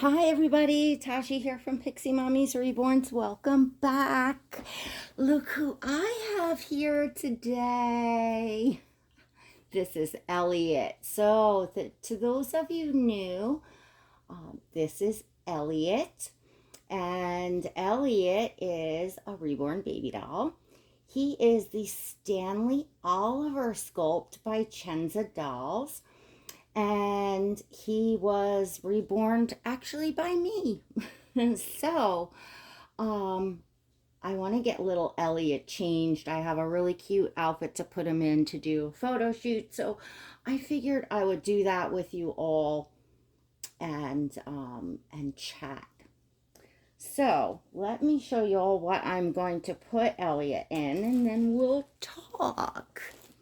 Hi everybody, Tashi here from Piximommy's Reborns. Welcome back. Look who I have here today. This is Eliot. So to those of you new, this is Eliot. And Eliot is a reborn baby doll. He is the Stanley Oliver sculpt by Chenza Dolls. And he was reborn actually by me. So, I want to get little Eliot changed. I have a really cute outfit to put him in to do a photo shoot. So I figured I would do that with you all and chat. So let me show you all what I'm going to put Eliot in, and then we'll talk.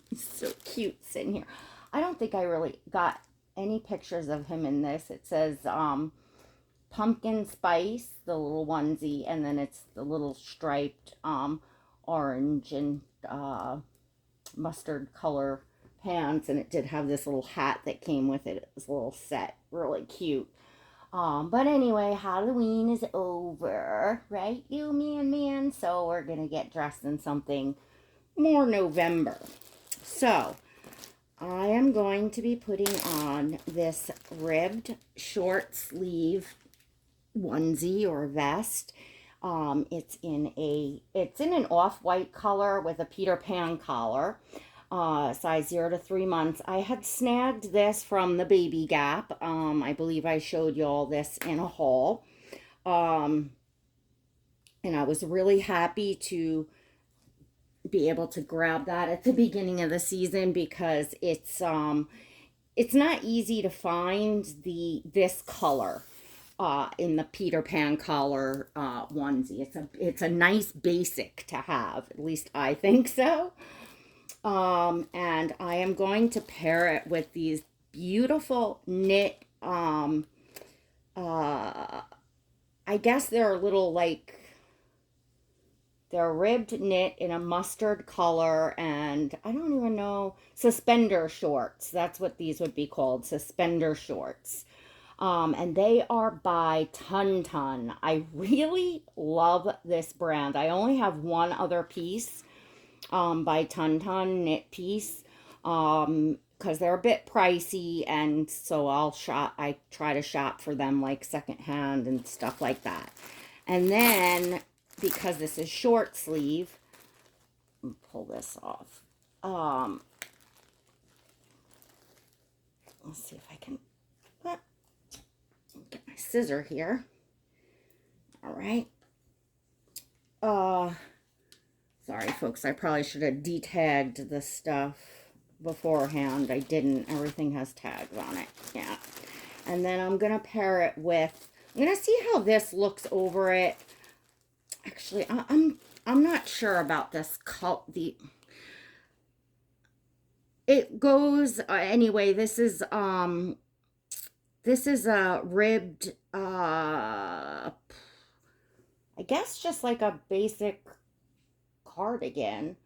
He's so cute sitting here. I don't think I really got any pictures of him in this. It says pumpkin spice, the little onesie, and then it's the little striped orange and mustard color pants, and it did have this little hat that came with it. It was a little set, really cute. But anyway, Halloween is over, right, you man? So we're gonna get dressed in something more November. So I am going to be putting on this ribbed short sleeve onesie or vest. It's in an off-white color with a Peter Pan collar, size 0 to 3 months. I had snagged this from the Baby Gap. I believe I showed you all this in a haul. And I was really happy to be able to grab that at the beginning of the season because it's not easy to find this color in the Peter Pan collar onesie. It's a nice basic to have, at least I think so. And I am going to pair it with these beautiful knit I guess they're little they're ribbed knit in a mustard color, and I don't even know, suspender shorts. That's what these would be called, suspender shorts. And they are by Tuntun. I really love this brand. I only have one other piece by Tuntun knit piece because they're a bit pricey, and so I try to shop for them like secondhand and stuff like that. And then because this is short sleeve, pull this off. Let's see if I can get my scissor here. All right. Sorry folks, I probably should have detagged this stuff beforehand. I didn't. Everything has tags on it. Yeah. And then I'm gonna pair it with, I'm gonna see how this looks over it. Actually, I'm not sure about this it goes anyway. This is a ribbed I guess just like a basic cardigan.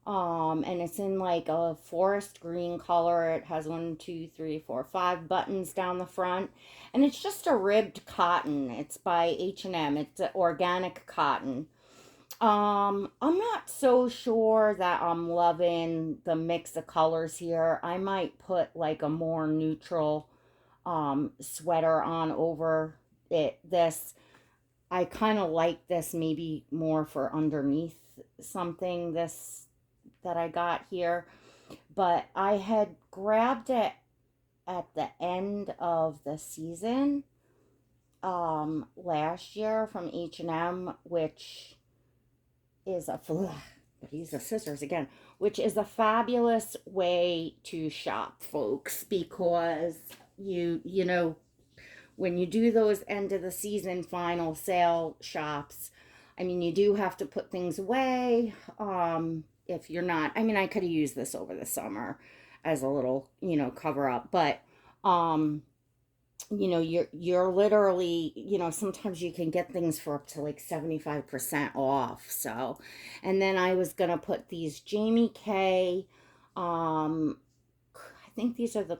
And it's in like a forest green color. It has 1, 2, 3, 4, 5 buttons down the front, and it's just a ribbed cotton. It's by H&M. It's organic cotton. I'm not so sure that I'm loving the mix of colors here. I might put like a more neutral sweater on over this. I kind of like this maybe more for underneath something that I got here, but I had grabbed it at the end of the season last year from H&M, which is these are scissors again, which is a fabulous way to shop, folks, because you know when you do those end of the season final sale shops, I mean, you do have to put things away. If you're not, I mean, I could have used this over the summer as a little, cover up, but, you're literally, sometimes you can get things for up to like 75% off. So, and then I was going to put these Jamie K, I think these are the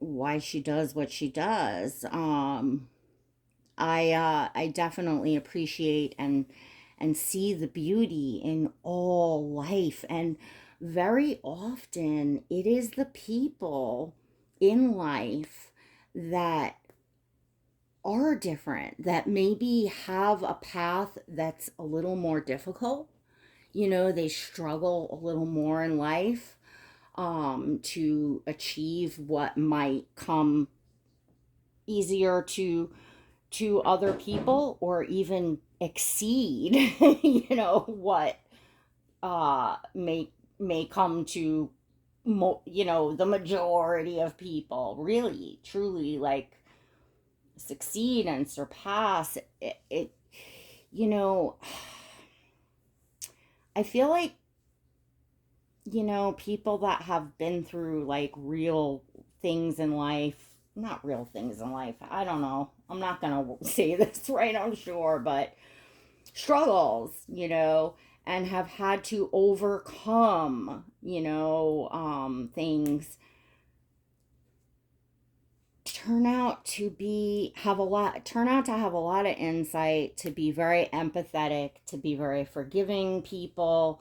why she does what she does. I definitely appreciate and see the beauty in all life, and very often it is the people in life that are different, that maybe have a path that's a little more difficult. You know, they struggle a little more in life to achieve what might come easier to other people, or even exceed what may come to the majority of people, really truly, like, succeed and surpass it. you know I feel like, people that have been through like real things in life, not real things in life, I don't know, I'm not gonna say this right, I'm sure, but struggles, and have had to overcome, things, turn out to have a lot of insight, to be very empathetic, to be very forgiving people,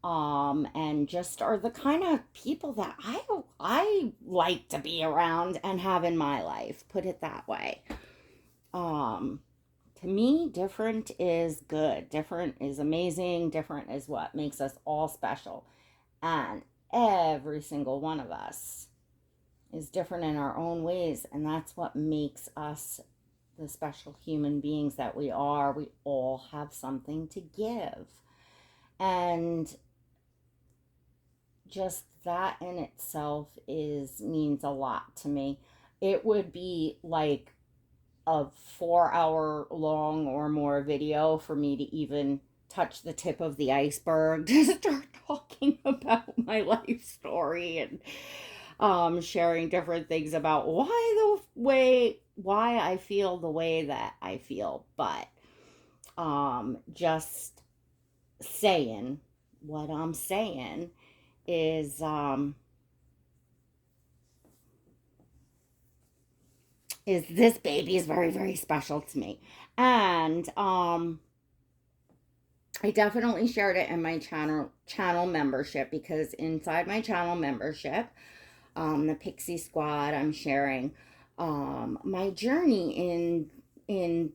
and just are the kind of people that I like to be around and have in my life, put it that way. um to me, different is good, different is amazing, different is what makes us all special, and every single one of us is different in our own ways, and that's what makes us the special human beings that we are. We all have something to give, and just that in itself is means a lot to me. It would be like a 4 hour long or more video for me to even touch the tip of the iceberg to start talking about my life story, and sharing different things about why I feel the way that I feel. But just saying what I'm saying is this baby is very, very special to me. And I definitely shared it in my channel membership, because inside my channel membership, the Pixie Squad, I'm sharing my journey in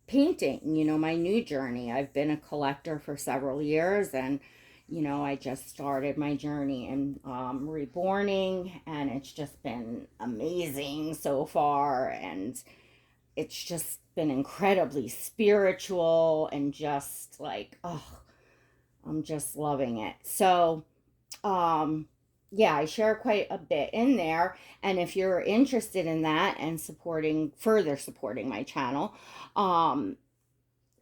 painting, my new journey. I've been a collector for several years, and I just started my journey in reborning, and it's just been amazing so far, and it's just been incredibly spiritual, and just like, oh, I'm just loving it. So yeah, I share quite a bit in there. And if you're interested in that and further supporting my channel,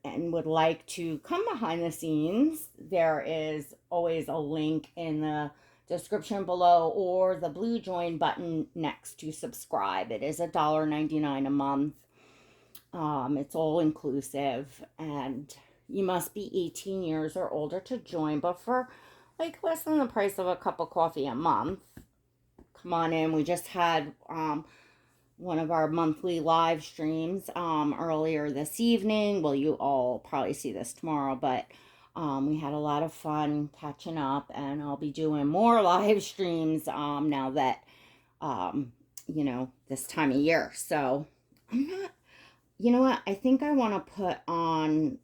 and would like to come behind the scenes, there is always a link in the description below, or the blue join button next to subscribe. It is $1.99 a month. It's all inclusive, and you must be 18 years or older to join, but for like less than the price of a cup of coffee a month, come on in. We just had one of our monthly live streams earlier this evening. Well, you all probably see this tomorrow, but we had a lot of fun catching up, and I'll be doing more live streams now that this time of year. So I'm not, you know what? I think I want to put on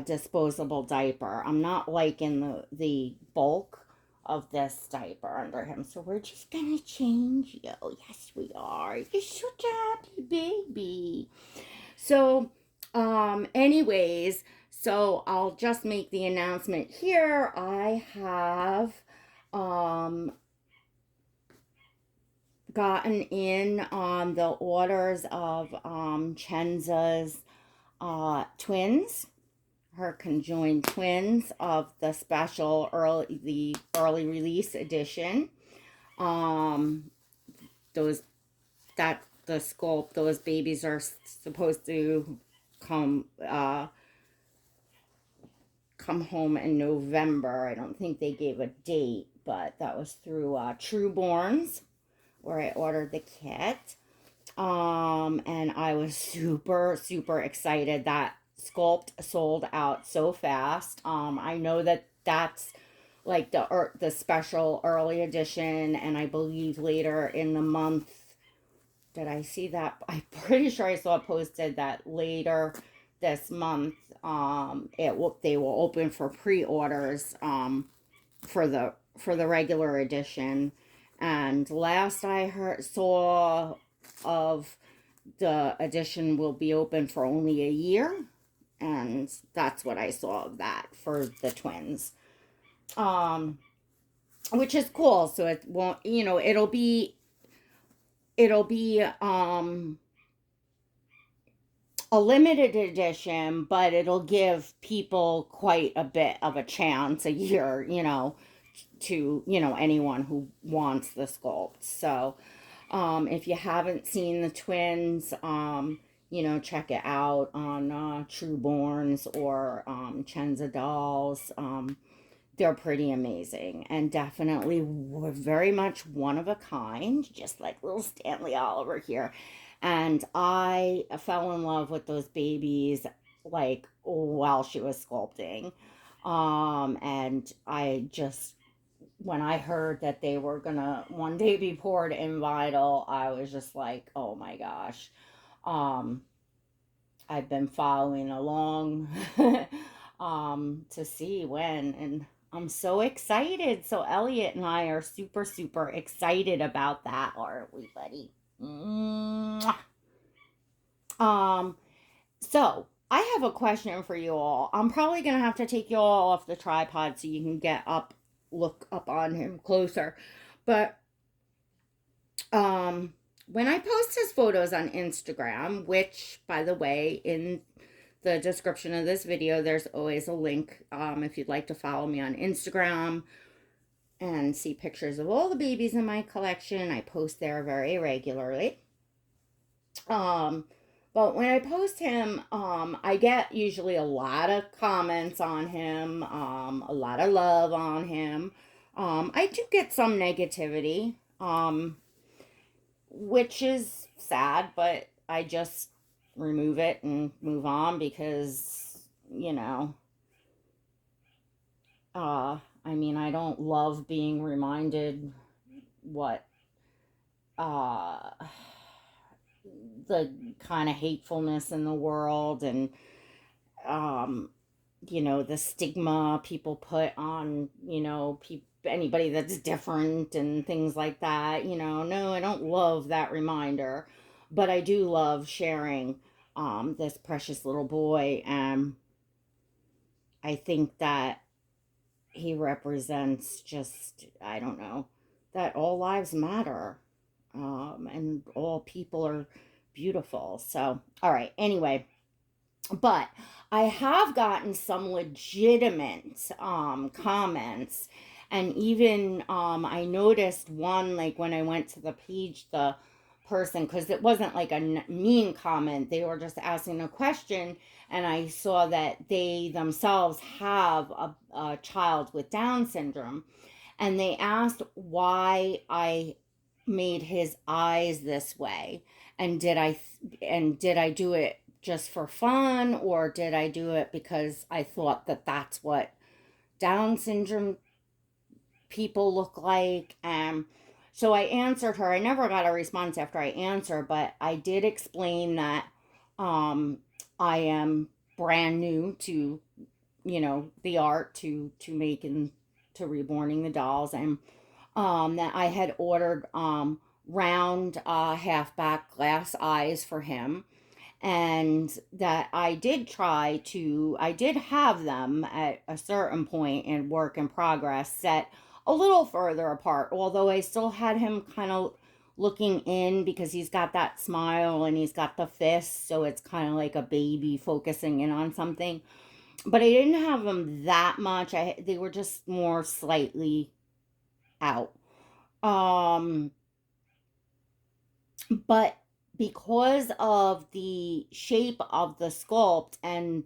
disposable diaper. I'm not liking the bulk of this diaper under him, so we're just gonna change you. Yes, we are. You're such a happy baby. So, anyways, so I'll just make the announcement here. I have gotten in on the orders of Chenza's twins, her conjoined twins of the early release edition. Those that the Sculpt, those babies are supposed to come home in November. I don't think they gave a date, but that was through Trueborns, where I ordered the kit. And I was super, super excited that Sculpt sold out so fast. I know that that's like the special early edition, and I believe later in the month, did I see that? I'm pretty sure I saw it posted that later this month, they will open for pre-orders for the regular edition. And last I heard saw of the edition will be open for only a year, and that's what I saw of that for the twins. Which is cool. So it won't, it'll be a limited edition, but it'll give people quite a bit of a chance a year, to, anyone who wants the sculpt. So, if you haven't seen the twins, check it out on Reborns or Chenza Dolls. They're pretty amazing and definitely were very much one of a kind, just like little Stanley Oliver here. And I fell in love with those babies like while she was sculpting. And I just, when I heard that they were gonna one day be poured in vinyl, I was just like, oh my gosh. Um, I've been following along to see when, and I'm so excited. So Elliot and I are super, super excited about that, aren't we, buddy? Mwah. Um, so I have a question for you all. I'm probably gonna have to take you all off the tripod so you can look up on him closer. But when I post his photos on Instagram, which, by the way, in the description of this video, there's always a link if you'd like to follow me on Instagram and see pictures of all the babies in my collection. I post there very regularly. But when I post him, I get usually a lot of comments on him, a lot of love on him. I do get some negativity, which is sad, but I just remove it and move on because, I don't love being reminded what, uh, the kind of hatefulness in the world and, um, the stigma people put on, anybody that's different and things like that. No, I don't love that reminder, but I do love sharing this precious little boy. And I think that he represents just, I don't know, that all lives matter, and all people are beautiful. So, all right, anyway, but I have gotten some legitimate comments, and even I noticed one, like when I went to the page, the person, because it wasn't like a mean comment, they were just asking a question, and I saw that they themselves have a child with Down syndrome, and they asked why I made his eyes this way, and did I do it just for fun, or did I do it because I thought that that's what Down syndrome people look like. So I answered her. I never got a response after I answered, but I did explain that um, I am brand new to, the art, to making, to reborning the dolls, and that I had ordered round halfback glass eyes for him, and that I did have them at a certain point in work in progress set a little further apart, although I still had him kind of looking in because he's got that smile and he's got the fist, so it's kind of like a baby focusing in on something. But I didn't have them that much. They were just more slightly out. Um, but because of the shape of the sculpt and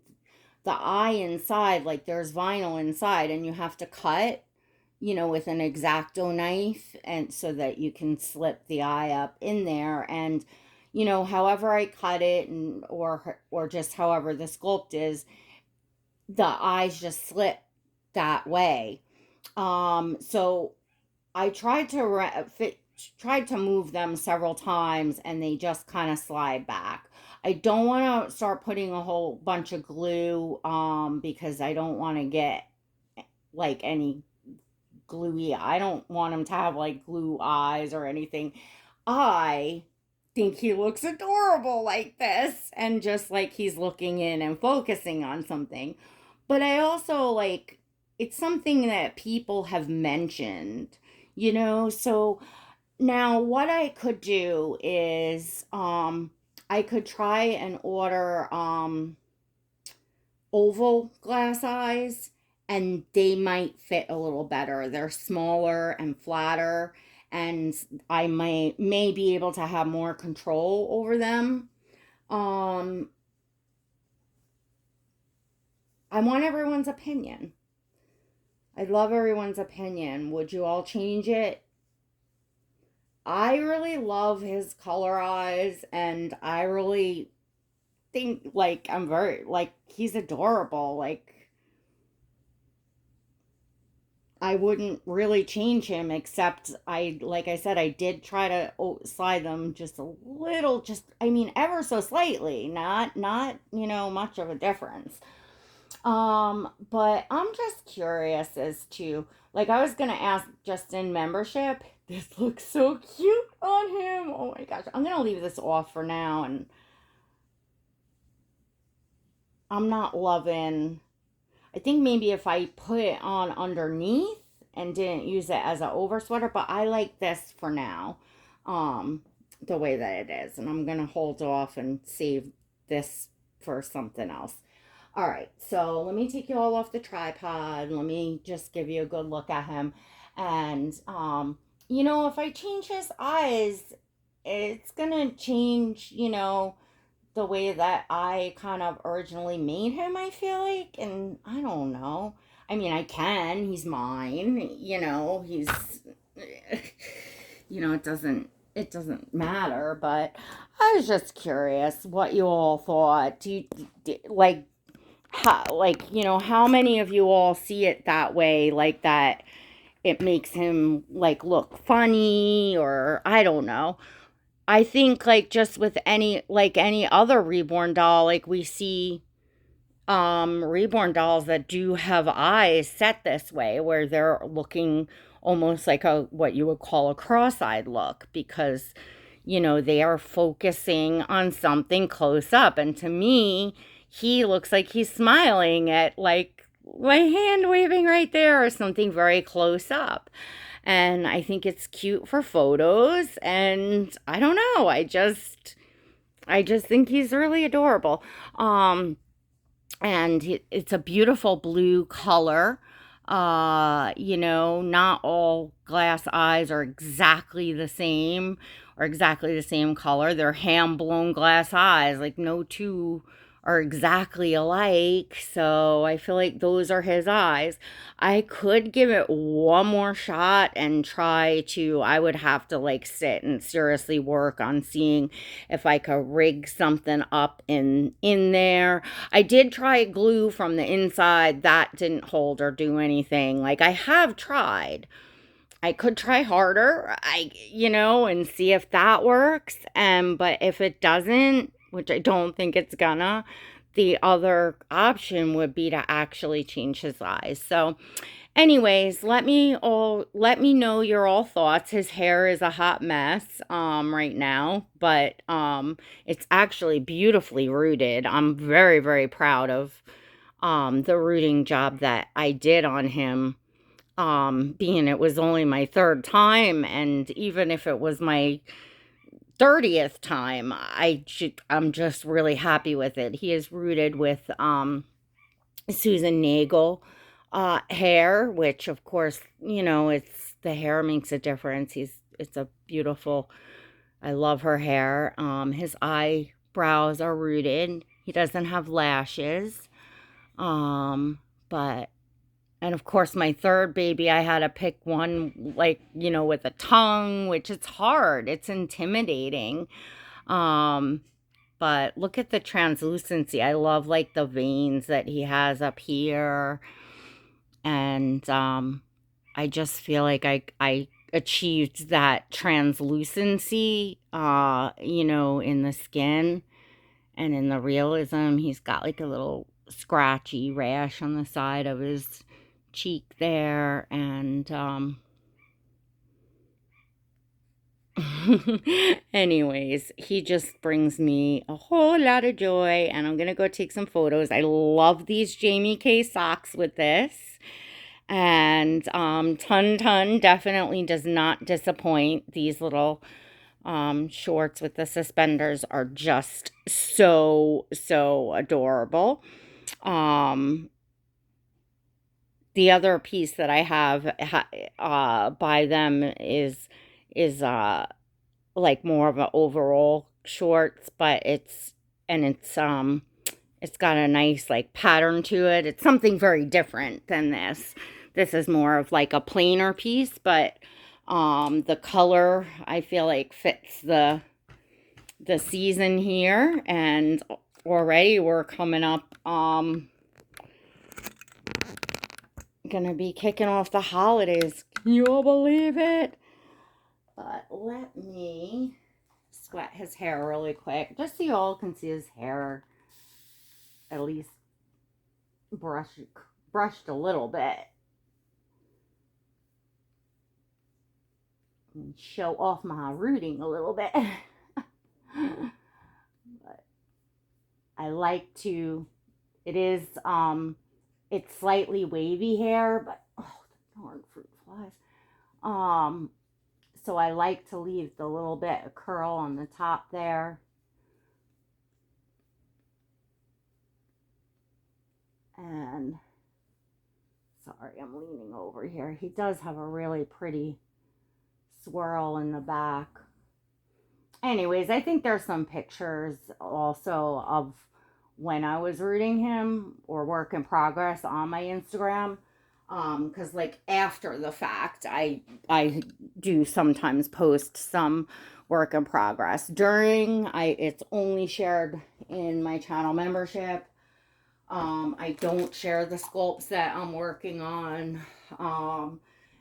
the eye inside, like there's vinyl inside and you have to cut with an X-Acto knife, and so that you can slip the eye up in there. And however I cut it, and or just however the sculpt is, the eyes just slip that way. So I tried to move them several times, and they just kind of slide back. I don't want to start putting a whole bunch of glue, because I don't want to get like any gluey. I don't want him to have like glue eyes or anything. I think he looks adorable like this, and just like he's looking in and focusing on something. But I also like, it's something that people have mentioned, so now what I could do is I could try and order oval glass eyes, and they might fit a little better. They're smaller and flatter, and I may be able to have more control over them. Um I want everyone's opinion. I'd love everyone's opinion. Would you all change it? I really love his color eyes, and I really think like I'm very like he's adorable. Like, I wouldn't really change him, except like I said, I did try to slide them just a little, just, I mean, ever so slightly, not much of a difference. But I'm just curious as to, like, I was gonna ask just in membership. This looks so cute on him. Oh my gosh, I'm gonna leave this off for now, and I'm not loving. I think maybe if I put it on underneath and didn't use it as an over sweater, but I like this for now, um, the way that it is. And I'm going to hold off and save this for something else. All right, so let me take you all off the tripod. Let me just give you a good look at him. And, if I change his eyes, it's going to change, the way that I kind of originally made him, I feel like. And I don't know. I mean, I can. He's mine. He's it doesn't matter, but I was just curious what you all thought. Like how many of you all see it that way, like that it makes him like look funny, or I don't know. I think like just with any other reborn doll, like we see reborn dolls that do have eyes set this way, where they're looking almost like a what you would call a cross-eyed look, because they are focusing on something close up. And to me, he looks like he's smiling at like my hand waving right there, or something very close up. And I think it's cute for photos, and I don't know, I just think he's really adorable. And it's a beautiful blue color. Not all glass eyes are exactly the same, or exactly the same color. They're hand blown glass eyes. Like, no two are exactly alike. So I feel like those are his eyes. I could give it one more shot and I would have to like sit and seriously work on seeing if I could rig something up in there. I did try glue from the inside. That didn't hold or do anything. Like, I have tried. I could try harder, and see if that works. But if it doesn't, which I don't think it's gonna, the other option would be to actually change his eyes. So, anyways, let me know your all thoughts. His hair is a hot mess right now, but it's actually beautifully rooted. I'm very, very proud of the rooting job that I did on him. Being it was only my third time, and even if it was my 30th time, I'm just really happy with it. He is rooted with Susan Nagel hair, which of course, it's the hair makes a difference. It's a beautiful, I love her hair. His eyebrows are rooted. He doesn't have lashes. But And of course, my third baby, I had to pick one, like, with a tongue, which it's hard. It's intimidating. Um, but look at the translucency. I love like the veins that he has up here. And I just feel like I achieved that translucency, in the skin and in the realism. He's got like a little scratchy rash on the side of his cheek there, and anyways, he just brings me a whole lot of joy, and I'm gonna go take some photos. I love these Jamie K socks with this. And Tuntun definitely does not disappoint. These little shorts with the suspenders are just so, so adorable. The other piece that I have by them is like more of an overall shorts, but it's got a nice like pattern to it. It's something very different than this. This is more of like a plainer piece, but the color I feel like fits the season here, and already we're coming up gonna be kicking off the holidays. Can you all believe it? But let me sweat his hair really quick, just so you all can see his hair at least brushed a little bit. And show off my rooting a little bit. But I like to, it is, it's slightly wavy hair, but, oh, the darn fruit flies. So I like to leave the little bit of curl on the top there. And, sorry, I'm leaning over here. He does have a really pretty swirl in the back. Anyways, I think there's some pictures also of when I was rooting him, or work in progress, on my Instagram. Because like after the fact, I do sometimes post some work in progress. During, it's only shared in my channel membership. I don't share the sculpts that I'm working on,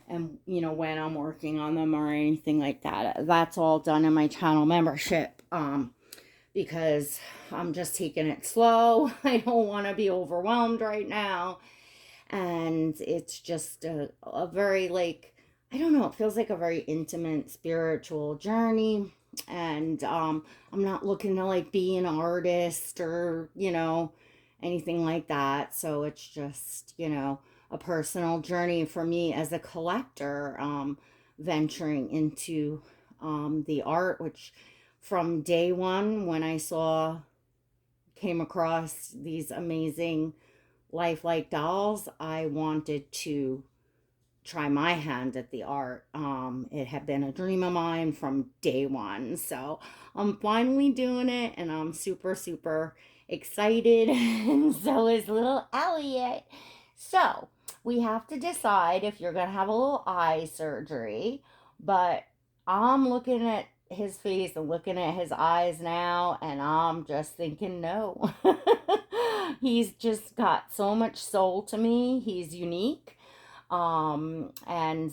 and when I'm working on them or anything like that. That's all done in my channel membership, because I'm just taking it slow. I don't want to be overwhelmed right now, and it's just a very, like, I don't know, it feels like a very intimate spiritual journey. And I'm not looking to like be an artist or anything like that. So it's just a personal journey for me as a collector, venturing into the art, which from day one, when I came across these amazing lifelike dolls, I wanted to try my hand at the art. It had been a dream of mine from day one. So I'm finally doing it, and I'm super, super excited. And so is little Elliot. So we have to decide if you're going to have a little eye surgery. But I'm looking at his face and looking at his eyes now, and I'm just thinking no. He's just got so much soul to me. He's unique, and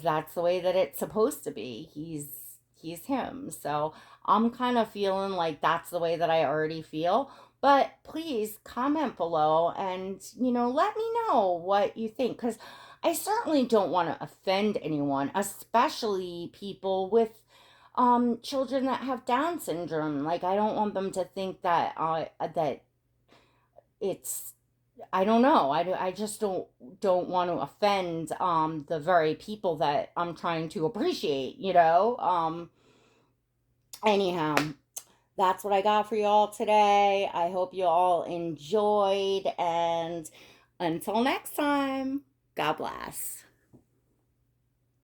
that's the way that it's supposed to be. He's him. So I'm kind of feeling like that's the way that I already feel. But please comment below and let me know what you think, because I certainly don't want to offend anyone, especially people with children that have Down syndrome. Like, I don't want them to think that that it's, I don't know. I just don't want to offend the very people that I'm trying to appreciate, anyhow, that's what I got for you all today. I hope you all enjoyed, and until next time, God bless.